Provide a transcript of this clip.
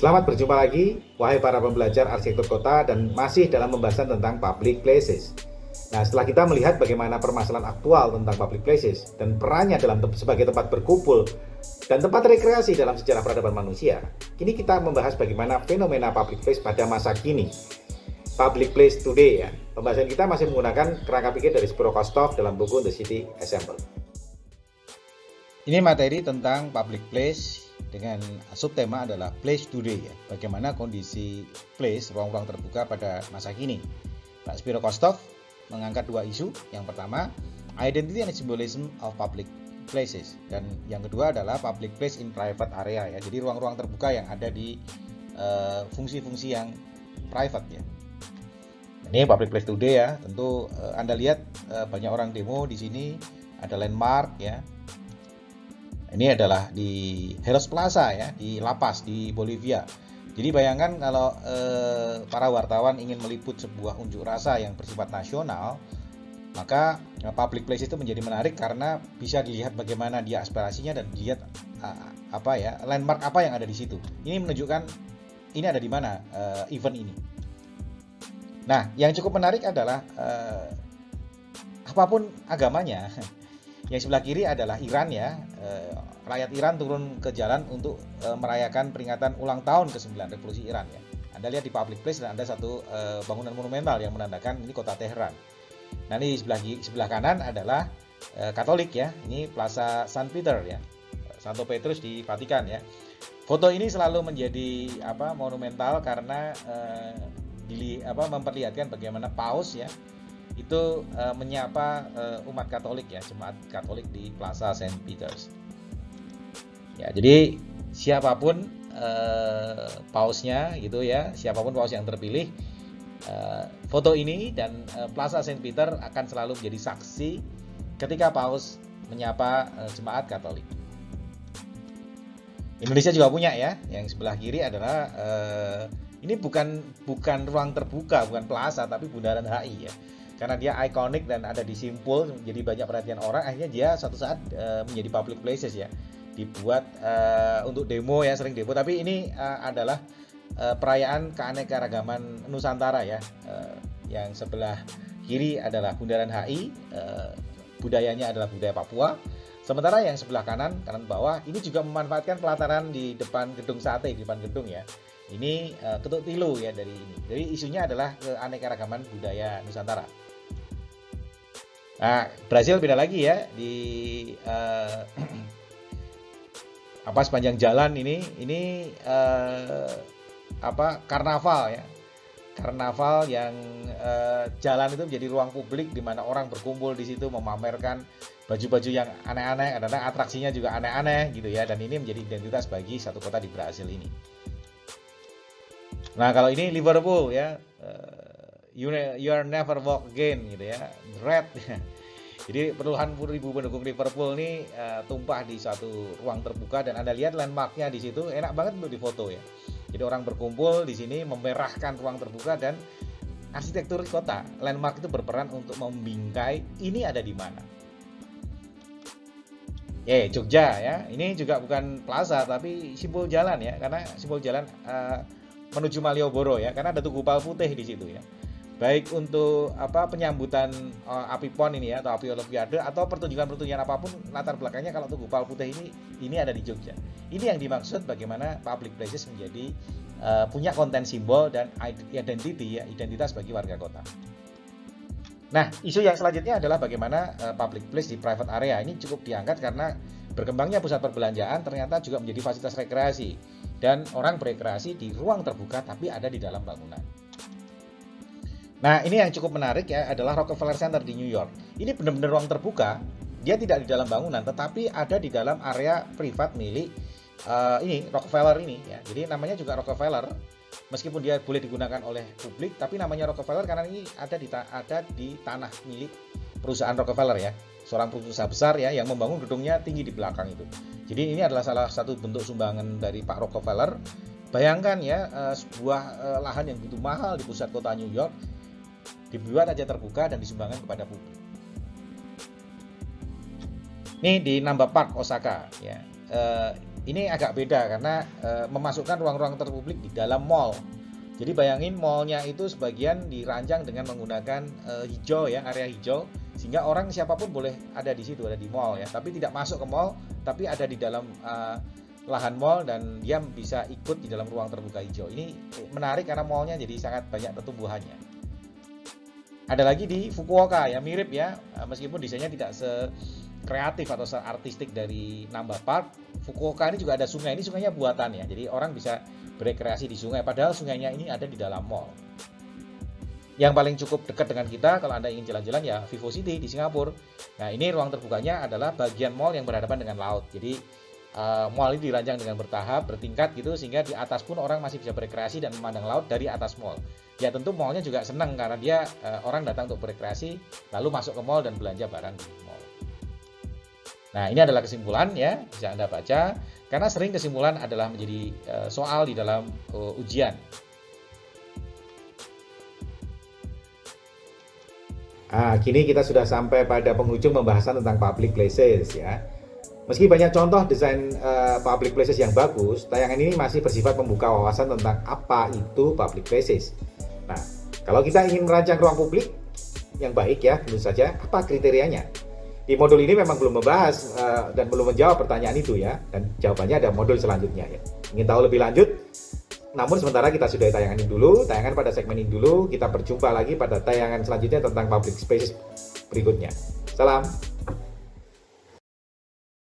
Selamat berjumpa lagi, wahai para pembelajar arsitektur kota dan masih dalam pembahasan tentang public places. Nah, setelah kita melihat bagaimana permasalahan aktual tentang public places dan perannya sebagai tempat berkumpul dan tempat rekreasi dalam sejarah peradaban manusia, kini kita membahas bagaimana fenomena public place pada masa kini. Public place today ya. Pembahasan kita masih menggunakan kerangka pikir dari Spiro Kostov dalam buku The City Example. Ini materi tentang public place dengan subtema adalah place today ya. Bagaimana kondisi place ruang-ruang terbuka pada masa kini. Pak Spiro Kostov mengangkat dua isu. Yang pertama, identity and symbolism of public places, dan yang kedua adalah public place in private area ya. Jadi ruang-ruang terbuka yang ada di fungsi-fungsi yang private ya. Ini public place today ya. Tentu Anda lihat banyak orang demo di sini, ada landmark ya. Ini adalah di Heros Plaza ya, di lapas di Bolivia. Jadi bayangkan kalau para wartawan ingin meliput sebuah unjuk rasa yang bersifat nasional, maka public place itu menjadi menarik karena bisa dilihat bagaimana dia aspirasinya dan dilihat landmark apa yang ada di situ. Ini menunjukkan ini ada di mana event ini. Nah, yang cukup menarik adalah apapun agamanya. Yang sebelah kiri adalah Iran ya. Rakyat Iran turun ke jalan untuk merayakan peringatan ulang tahun ke-9 Revolusi Iran ya. Anda lihat di public place dan ada satu bangunan monumental yang menandakan ini kota Teheran. Nah, ini sebelah kanan adalah Katolik ya. Ini Plaza San Peter ya. Santo Petrus di Vatikan ya. Foto ini selalu menjadi monumental karena memperlihatkan bagaimana paus ya itu menyapa umat Katolik ya, jemaat Katolik di Plaza St. Peter's. Ya, jadi siapapun pausnya gitu ya, siapapun paus yang terpilih, foto ini dan Plaza St. Peter akan selalu menjadi saksi ketika paus menyapa jemaat Katolik. Indonesia juga punya ya, yang sebelah kiri adalah ini bukan ruang terbuka, bukan plaza, tapi Bundaran HI ya. Karena dia ikonik dan ada di Simpul, jadi banyak perhatian orang, akhirnya dia suatu saat menjadi public places ya. Dibuat untuk demo ya, sering demo, tapi ini adalah perayaan keanekaragaman Nusantara ya. Yang sebelah kiri adalah Bundaran HI, budayanya adalah budaya Papua. Sementara yang sebelah kanan bawah ini juga memanfaatkan pelataran di depan gedung sate, di depan gedung ya. Ini ketuk tilu ya dari ini. Jadi isunya adalah keanekaragaman budaya Nusantara. Nah, Brasil beda lagi ya, di sepanjang jalan ini karnaval ya. Karnaval yang jalan itu menjadi ruang publik di mana orang berkumpul di situ memamerkan baju-baju yang aneh-aneh, kadang-kadang atraksinya juga aneh-aneh gitu ya, dan ini menjadi identitas bagi satu kota di Brasil ini. Nah, kalau ini Liverpool ya, you are never walk again gitu ya, red. Jadi puluhan ribu pendukung Liverpool ini tumpah di suatu ruang terbuka, dan Anda lihat landmarknya di situ enak banget untuk difoto ya. Jadi orang berkumpul di sini memerahkan ruang terbuka, dan arsitektur kota landmark itu berperan untuk membingkai ini ada di mana. Jogja ya, ini juga bukan plaza tapi simbol jalan ya, karena simbol jalan menuju Malioboro ya, karena ada Tugu Pal Putih di situ ya. Baik untuk penyambutan api PON ini ya, atau api Olimpiade, atau pertunjukan-pertunjukan apapun, latar belakangnya kalau Tugu Pal Putih ini ada di Jogja. Ini yang dimaksud bagaimana public places menjadi punya konten simbol dan identity ya, identitas bagi warga kota. Nah, isu yang selanjutnya adalah bagaimana public place di private area ini cukup diangkat karena berkembangnya pusat perbelanjaan ternyata juga menjadi fasilitas rekreasi, dan orang berekreasi di ruang terbuka tapi ada di dalam bangunan. Nah, ini yang cukup menarik ya, adalah Rockefeller Center di New York. Ini benar-benar ruang terbuka, dia tidak di dalam bangunan tetapi ada di dalam area privat milik ini Rockefeller ini ya. Jadi namanya juga Rockefeller. Meskipun dia boleh digunakan oleh publik, tapi namanya Rockefeller karena ini ada di tanah milik perusahaan Rockefeller ya, seorang pengusaha besar ya yang membangun gedungnya tinggi di belakang itu. Jadi ini adalah salah satu bentuk sumbangan dari Pak Rockefeller. Bayangkan ya, sebuah lahan yang begitu mahal di pusat kota New York dibuat aja terbuka dan disumbangkan kepada publik. Ini di Namba Park, Osaka ya. ini agak beda karena memasukkan ruang-ruang terpublik di dalam mall. Jadi bayangin mallnya itu sebagian dirancang dengan menggunakan hijau ya, area hijau, sehingga orang siapapun boleh ada di situ, ada di mall ya, tapi tidak masuk ke mall, tapi ada di dalam lahan mall dan dia bisa ikut di dalam ruang terbuka hijau. Ini menarik karena mallnya jadi sangat banyak pertumbuhannya. Ada lagi di Fukuoka ya, mirip ya, meskipun desainnya tidak sekreatif atau seartistik dari Namba Park. Fukuoka ini juga ada sungai, ini sungainya buatan ya, jadi orang bisa berekreasi di sungai, padahal sungainya ini ada di dalam mall. Yang paling cukup dekat dengan kita kalau Anda ingin jalan-jalan ya VivoCity di Singapura. Nah ini ruang terbukanya adalah bagian mall yang berhadapan dengan laut. Jadi mall ini dirancang dengan bertahap, bertingkat gitu, sehingga di atas pun orang masih bisa berekreasi dan memandang laut dari atas mall. Ya tentu mallnya juga senang karena dia orang datang untuk berekreasi, lalu masuk ke mall dan belanja barang di mall. Nah ini adalah kesimpulan ya, bisa Anda baca, karena sering kesimpulan adalah menjadi soal di dalam ujian. Kini kita sudah sampai pada penghujung pembahasan tentang public places ya. Meski banyak contoh desain public places yang bagus, tayangan ini masih bersifat membuka wawasan tentang apa itu public places. Nah, kalau kita ingin merancang ruang publik yang baik ya, tentu saja apa kriterianya? Di modul ini memang belum membahas dan belum menjawab pertanyaan itu ya, dan jawabannya ada modul selanjutnya ya. Ingin tahu lebih lanjut? Namun sementara kita sudah tayangan ini dulu, tayangan pada segmen ini dulu, kita berjumpa lagi pada tayangan selanjutnya tentang public spaces berikutnya. Salam.